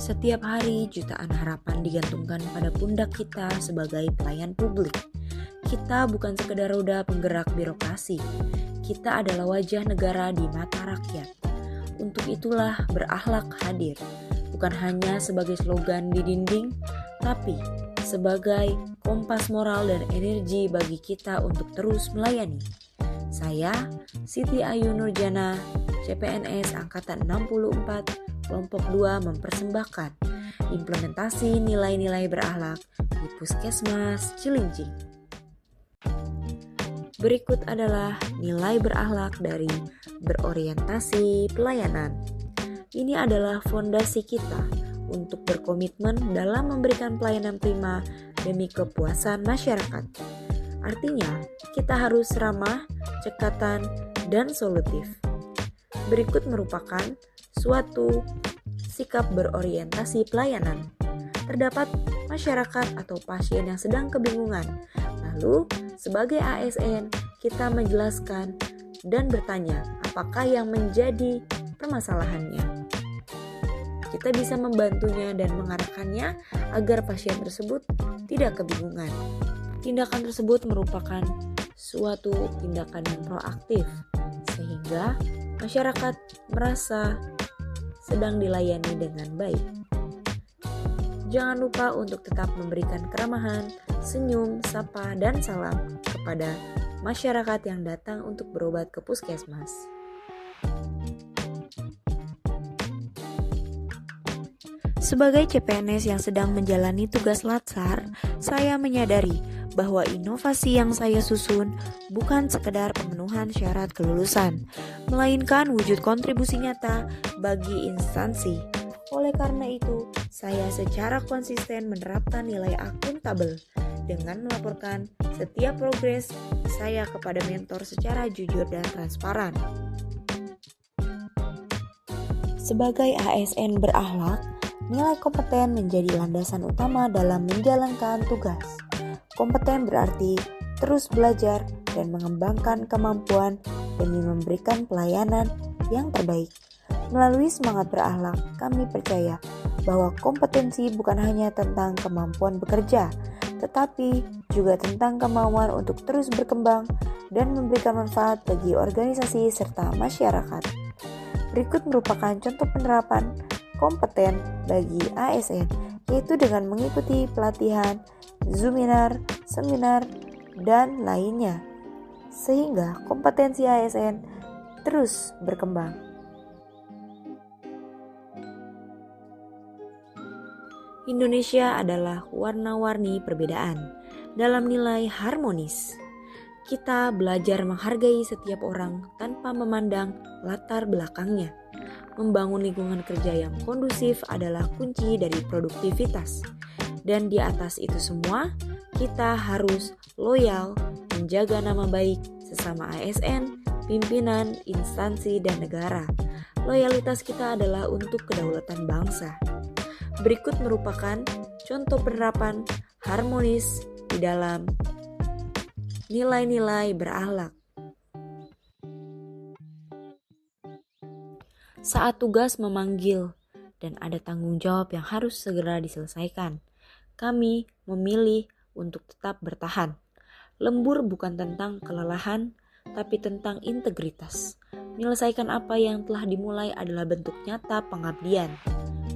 Setiap hari jutaan harapan digantungkan pada pundak kita sebagai pelayan publik. Kita bukan sekedar roda penggerak birokrasi. Kita adalah wajah negara di mata rakyat. Untuk itulah berakhlak hadir, bukan hanya sebagai slogan di dinding, tapi sebagai kompas moral dan energi bagi kita untuk terus melayani. Saya, Siti Ayu Nurjana, CPNS Angkatan 64, Kelompok 2 mempersembahkan implementasi nilai-nilai berakhlak di Puskesmas Cilincing. Berikut adalah nilai berakhlak dari berorientasi pelayanan. Ini adalah fondasi kita untuk berkomitmen dalam memberikan pelayanan prima demi kepuasan masyarakat. Artinya, kita harus ramah, cekatan, dan solutif. Berikut merupakan suatu sikap berorientasi pelayanan. Terdapat masyarakat atau pasien yang sedang kebingungan. Lalu, sebagai ASN, kita menjelaskan dan bertanya apakah yang menjadi permasalahannya. Kita bisa membantunya dan mengarahkannya agar pasien tersebut tidak kebingungan. Tindakan tersebut merupakan suatu tindakan yang proaktif, sehingga masyarakat merasa sedang dilayani dengan baik. Jangan lupa untuk tetap memberikan keramahan, senyum, sapa, dan salam kepada masyarakat yang datang untuk berobat ke puskesmas. Sebagai CPNS yang sedang menjalani tugas latsar, saya menyadari bahwa inovasi yang saya susun bukan sekedar pemenuhan syarat kelulusan, melainkan wujud kontribusi nyata bagi instansi. Oleh karena itu, saya secara konsisten menerapkan nilai akuntabel dengan melaporkan setiap progres saya kepada mentor secara jujur dan transparan. Sebagai ASN berakhlak, nilai kompeten menjadi landasan utama dalam menjalankan tugas. Kompeten berarti terus belajar dan mengembangkan kemampuan demi memberikan pelayanan yang terbaik. Melalui semangat berakhlak, kami percaya bahwa kompetensi bukan hanya tentang kemampuan bekerja, tetapi juga tentang kemauan untuk terus berkembang dan memberikan manfaat bagi organisasi serta masyarakat. Berikut merupakan contoh penerapan kompeten bagi ASN, yaitu dengan mengikuti pelatihan, seminar, dan lainnya, sehingga kompetensi ASN terus berkembang. Indonesia adalah warna-warni perbedaan dalam nilai harmonis. Kita belajar menghargai setiap orang tanpa memandang latar belakangnya. Membangun lingkungan kerja yang kondusif adalah kunci dari produktivitas. Dan di atas itu semua, kita harus loyal, menjaga nama baik sesama ASN, pimpinan, instansi, dan negara. Loyalitas kita adalah untuk kedaulatan bangsa. Berikut merupakan contoh penerapan harmonis di dalam nilai-nilai berakhlak. Saat tugas memanggil dan ada tanggung jawab yang harus segera diselesaikan, kami memilih untuk tetap bertahan. Lembur bukan tentang kelelahan, tapi tentang integritas. Menyelesaikan apa yang telah dimulai adalah bentuk nyata pengabdian.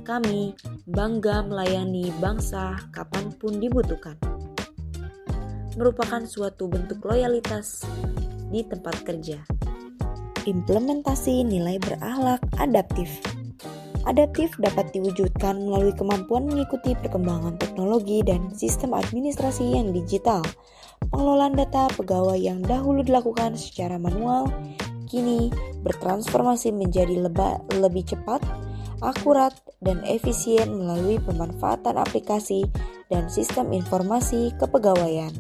Kami bangga melayani bangsa kapanpun dibutuhkan. Merupakan suatu bentuk loyalitas di tempat kerja. Implementasi nilai berakhlak adaptif. Adaptif dapat diwujudkan melalui kemampuan mengikuti perkembangan teknologi dan sistem administrasi yang digital. Pengelolaan data pegawai yang dahulu dilakukan secara manual, kini bertransformasi menjadi lebih cepat, akurat, dan efisien melalui pemanfaatan aplikasi dan sistem informasi kepegawaian.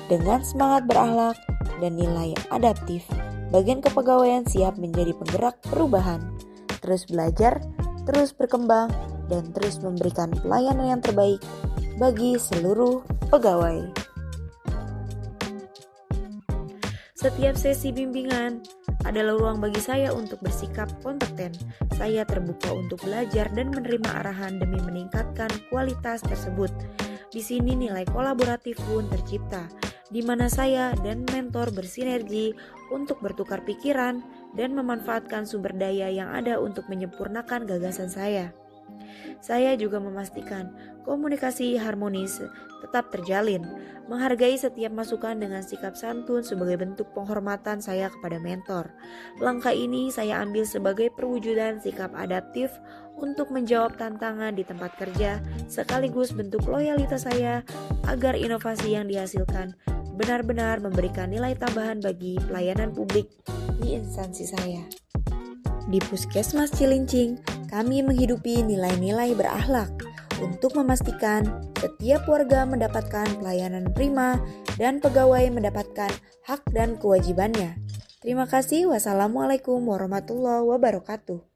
Dengan semangat berakhlak dan nilai adaptif, bagian kepegawaian siap menjadi penggerak perubahan. Terus belajar, terus berkembang, dan terus memberikan pelayanan yang terbaik bagi seluruh pegawai. Setiap sesi bimbingan adalah ruang bagi saya untuk bersikap kompeten. Saya terbuka untuk belajar dan menerima arahan demi meningkatkan kualitas tersebut. Di sini nilai kolaboratif pun tercipta, di mana saya dan mentor bersinergi untuk bertukar pikiran dan memanfaatkan sumber daya yang ada untuk menyempurnakan gagasan saya. Saya juga memastikan komunikasi harmonis tetap terjalin, menghargai setiap masukan dengan sikap santun sebagai bentuk penghormatan saya kepada mentor. Langkah ini saya ambil sebagai perwujudan sikap adaptif untuk menjawab tantangan di tempat kerja, sekaligus bentuk loyalitas saya agar inovasi yang dihasilkan benar-benar memberikan nilai tambahan bagi pelayanan publik di instansi saya. Di Puskesmas Cilincing, kami menghidupi nilai-nilai berakhlak untuk memastikan setiap warga mendapatkan pelayanan prima dan pegawai mendapatkan hak dan kewajibannya. Terima kasih. Wassalamualaikum warahmatullahi wabarakatuh.